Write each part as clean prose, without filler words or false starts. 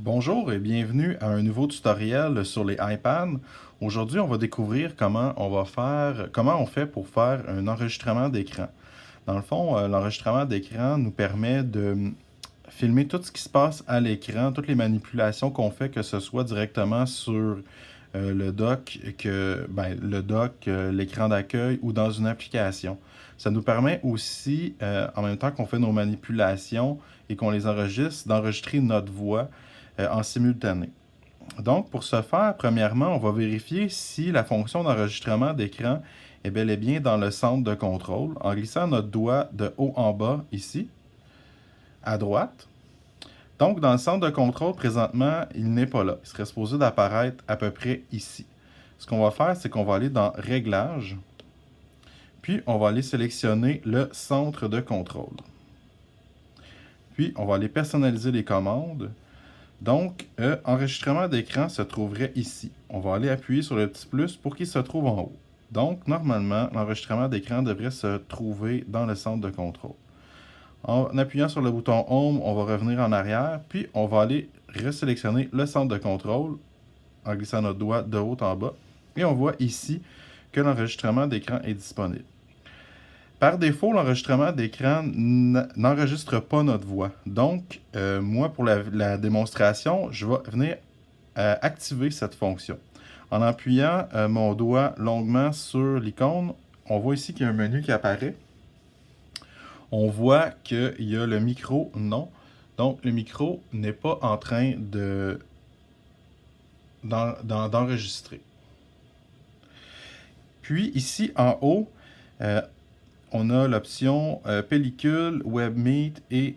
Bonjour et bienvenue à un nouveau tutoriel sur les iPads. Aujourd'hui, on va découvrir comment on fait pour faire un enregistrement d'écran. Dans le fond, l'enregistrement d'écran nous permet de filmer tout ce qui se passe à l'écran, toutes les manipulations qu'on fait, que ce soit directement sur le dock, l'écran d'accueil ou dans une application. Ça nous permet aussi, en même temps qu'on fait nos manipulations et qu'on les enregistre, d'enregistrer notre voix en simultané. Donc, pour ce faire, premièrement, on va vérifier si la fonction d'enregistrement d'écran est bel et bien dans le centre de contrôle en glissant notre doigt de haut en bas ici, à droite. Donc, dans le centre de contrôle, présentement, il n'est pas là. Il serait supposé d'apparaître à peu près ici. Ce qu'on va faire, c'est qu'on va aller dans Réglages, puis on va aller sélectionner le centre de contrôle. Puis, on va aller personnaliser les commandes. Donc, enregistrement d'écran se trouverait ici. On va aller appuyer sur le petit plus pour qu'il se trouve en haut. Donc, normalement, l'enregistrement d'écran devrait se trouver dans le centre de contrôle. En appuyant sur le bouton Home, on va revenir en arrière, puis on va aller resélectionner le centre de contrôle en glissant notre doigt de haut en bas. Et on voit ici que l'enregistrement d'écran est disponible. Par défaut, l'enregistrement d'écran n'enregistre pas notre voix. Donc, moi, pour la démonstration, je vais venir activer cette fonction. En appuyant mon doigt longuement sur l'icône, on voit ici qu'il y a un menu qui apparaît. On voit qu'il y a le micro non. Donc, le micro n'est pas en train d'enregistrer. Puis, ici en haut, on a l'option pellicule, WebMeet et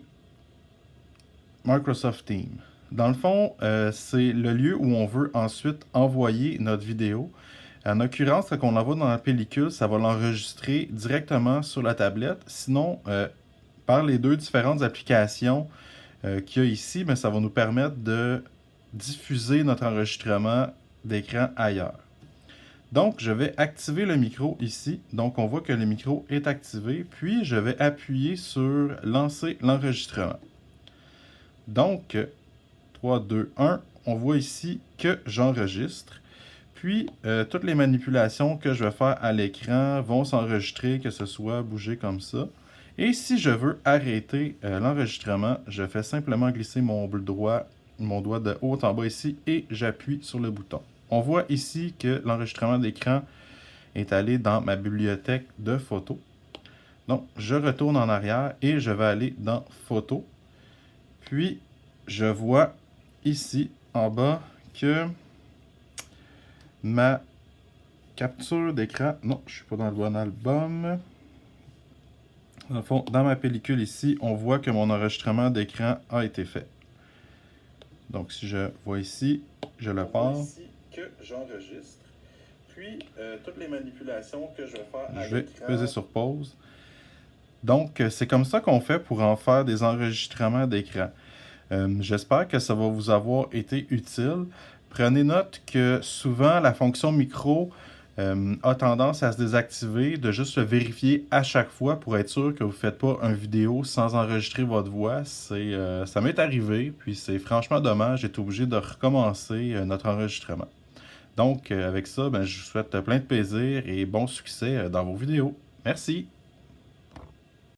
Microsoft Teams. Dans le fond, c'est le lieu où on veut ensuite envoyer notre vidéo. En l'occurrence, quand on l'envoie dans la pellicule, ça va l'enregistrer directement sur la tablette. Sinon, par les deux différentes applications qu'il y a ici, ça va nous permettre de diffuser notre enregistrement d'écran ailleurs. Donc, je vais activer le micro ici. Donc, on voit que le micro est activé. Puis, je vais appuyer sur « Lancer l'enregistrement ». Donc, 3, 2, 1, on voit ici que j'enregistre. Puis, toutes les manipulations que je vais faire à l'écran vont s'enregistrer, que ce soit bouger comme ça. Et si je veux arrêter l'enregistrement, je fais simplement glisser mon doigt de haut en bas ici et j'appuie sur le bouton. On voit ici que l'enregistrement d'écran est allé dans ma bibliothèque de photos. Donc, je retourne en arrière et je vais aller dans Photos. Puis, je vois ici en bas que ma capture d'écran... Non, je ne suis pas dans le bon album. Dans le fond, dans ma pellicule ici, on voit que mon enregistrement d'écran a été fait. Donc, si je vois ici, je le pars. Que j'enregistre. Puis, toutes les manipulations que je vais faire à l'écran... Je vais peser sur pause. Donc, c'est comme ça qu'on fait pour en faire des enregistrements d'écran. J'espère que ça va vous avoir été utile. Prenez note que souvent, la fonction micro a tendance à se désactiver, de juste vérifier à chaque fois pour être sûr que vous ne faites pas une vidéo sans enregistrer votre voix. Ça m'est arrivé, puis c'est franchement dommage d'être obligé de recommencer notre enregistrement. Donc, avec ça, je vous souhaite plein de plaisir et bon succès dans vos vidéos. Merci!